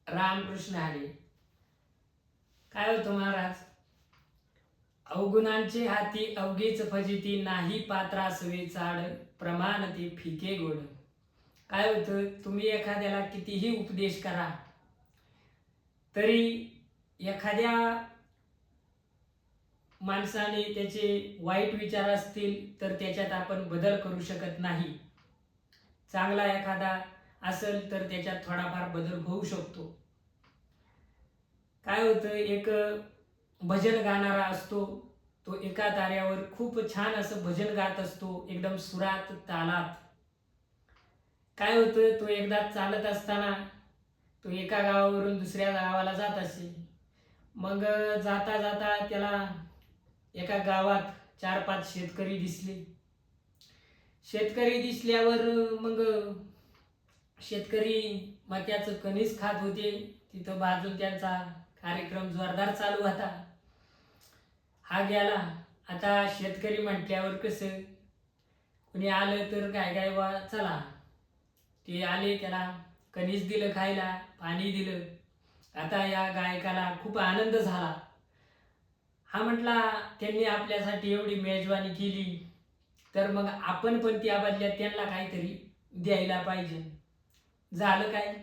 रामकृष्ण हरी. काय होतं महाराज? अवगुणांचे हाती अवघेच फजिती, नाही पात्रासवे चाड, प्रमाण ते फिके गोड. काय होतं, तुम्ही एखाद्याला कितीही उपदेश करा तरी एखाद्या माणसाने त्याचे वाईट विचार असतील तर त्याच्यात आपण बदल करू शकत नाही. चांगला एखादा असेल तर त्याच्यात थोडाफार बदल होऊ शकतो. काय होतं, एक भजन गाणारा असतो, तो एका ताऱ्यावर खूप छान असं भजन गात असतो, एकदम सुरात तालात. काय होतं, तो एकदा चालत असताना तो एका गावावरून दुसऱ्या गावाला जात असे. मग जाता जाता त्याला एका गावात 4-5 शेतकरी दिसले. शेतकरी दिसल्यावर मग शेतकरी मक्याचं कणीस खात होते. तिथं बाजून त्यांचा कार्यक्रम जोरदार चालू होता. हा गेला. आता शेतकरी म्हटल्यावर कसं, कोणी आलं तर काय काय वा चला. ते आले, त्याला कणीस दिलं खायला, पाणी दिलं. आता या गायकाला खूप आनंद झाला. हा म्हटला, त्यांनी आपल्यासाठी एवढी मेजवानी केली तर मग आपण पण त्या बदल्यात त्यांना काहीतरी द्यायला पाहिजे. झालं काय,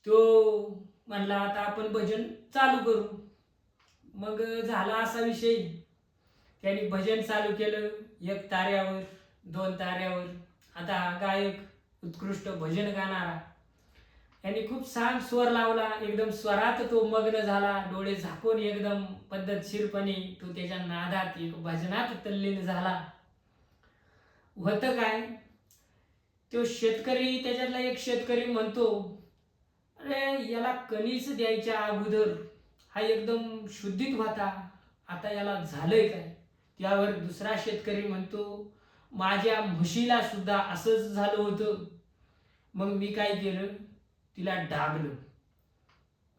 तो म्हणला आता आपण भजन चालू करू. मग झाला असा विषय, त्यांनी भजन चालू केलं. 1 ताऱ्यावर, 2 ताऱ्यावर. आता गायक, उत्कृष्ट भजन गाणारा, यांनी खूप छान स्वर लावला. एकदम स्वरात तो मग्न झाला. डोळे झाकून एकदम पद्धतशीरपणे तो त्याच्या नादात, एक भजनात तल्लीन झाला. होतं काय, तो शेतकरी, त्याच्यातला एक शेतकरी म्हणतो, अरे याला कणीस द्यायच्या अगोदर हा एकदम शुद्धीत होता, आता याला झालंय काय? त्यावर दुसरा शेतकरी म्हणतो, माझ्या म्हशीला सुद्धा असंच झालं होतं. मग मी काय केलं, तिला डागलं.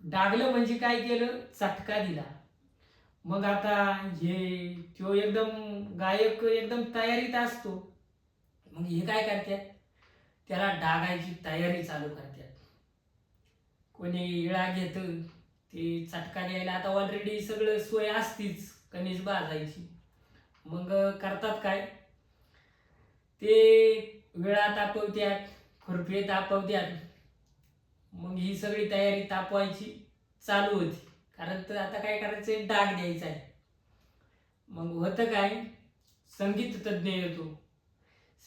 डागलं म्हणजे काय केलं, चटका दिला. मग आता हे तो एकदम गायक एकदम तयारीत असतो. मग हे काय करतात, त्याला डागायची तयारी चालू करतात. कोणी इळा घेतं, ते चटका द्यायला आता ऑलरेडी सगळं सोय असतीच कणीस भाजायची. मग करतात काय, ते विळा तापवत्यात, खुरपे तापवत्यात. मग ही सगळी तयारी तापवायची चालू होती, कारण तर आता काय करायचं, डाग द्यायचा आहे. मग होतं काय, संगीत तज्ज्ञ येतो.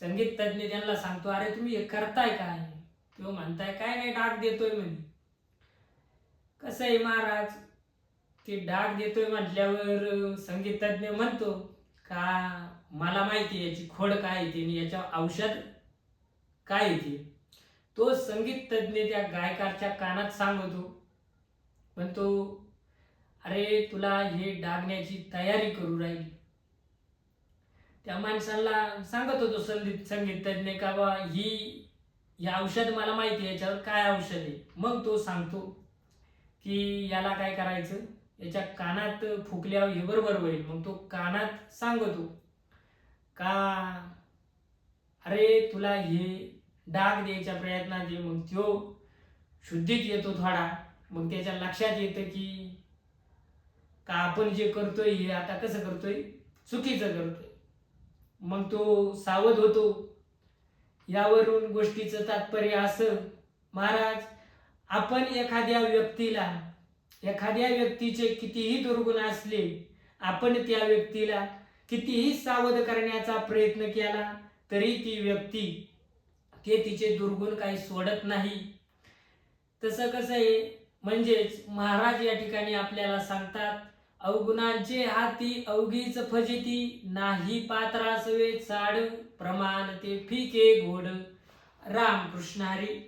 संगीत तज्ज्ञ त्यांना सांगतो, अरे तुम्ही हे करताय काय? तो म्हणताय, काय नाही, डाग देतोय म्हणे. कसं आहे महाराज, ते डाग देतोय म्हटल्यावर संगीत तज्ज्ञ म्हणतो का, मला माहिती आहे याची खोड काय येते आणि याच्या औषध काय येते. तो संगीत तज्ज्ञ त्या गायकाच्या कानात सांगतो, म्हणतो, अरे तुला हे डागण्याची तयारी करू राहील. त्या माणसाला सांगत होतो संगीत तज्ज्ञ का बा ही औषध मला माहिती आहे, याच्यावर काय औषध आहे. मग तो सांगतो की याला काय करायचं, याच्या कानात फुकल्यावर हे बरोबर होईल. मग तो कानात सांगतो का, अरे तुला हे डाग द्यायच्या प्रयत्नात आहे. मग तो शुद्धीत येतो थोडा. मग त्याच्या लक्षात येतं की का आपण जे करतोय हे आता कसं करतोय, चुकीचं करतोय. मग तो सावध होतो. यावरून गोष्टीचं तात्पर्य असं महाराज, आपण एखाद्या व्यक्तीचे कितीही दुर्गुण असले, आपण त्या व्यक्तीला कितीही सावध करण्याचा प्रयत्न केला तरी ती व्यक्ती ते तिचे दुर्गुण काही सोडत नाही. तसं कसं आहे, म्हणजेच महाराज या ठिकाणी आपल्याला सांगतात, अवगुणांचे हाती अवघीच फजिती, नाही पात्रासवे चाड, प्रमाण ते फिके गोड. रामकृष्ण हरी.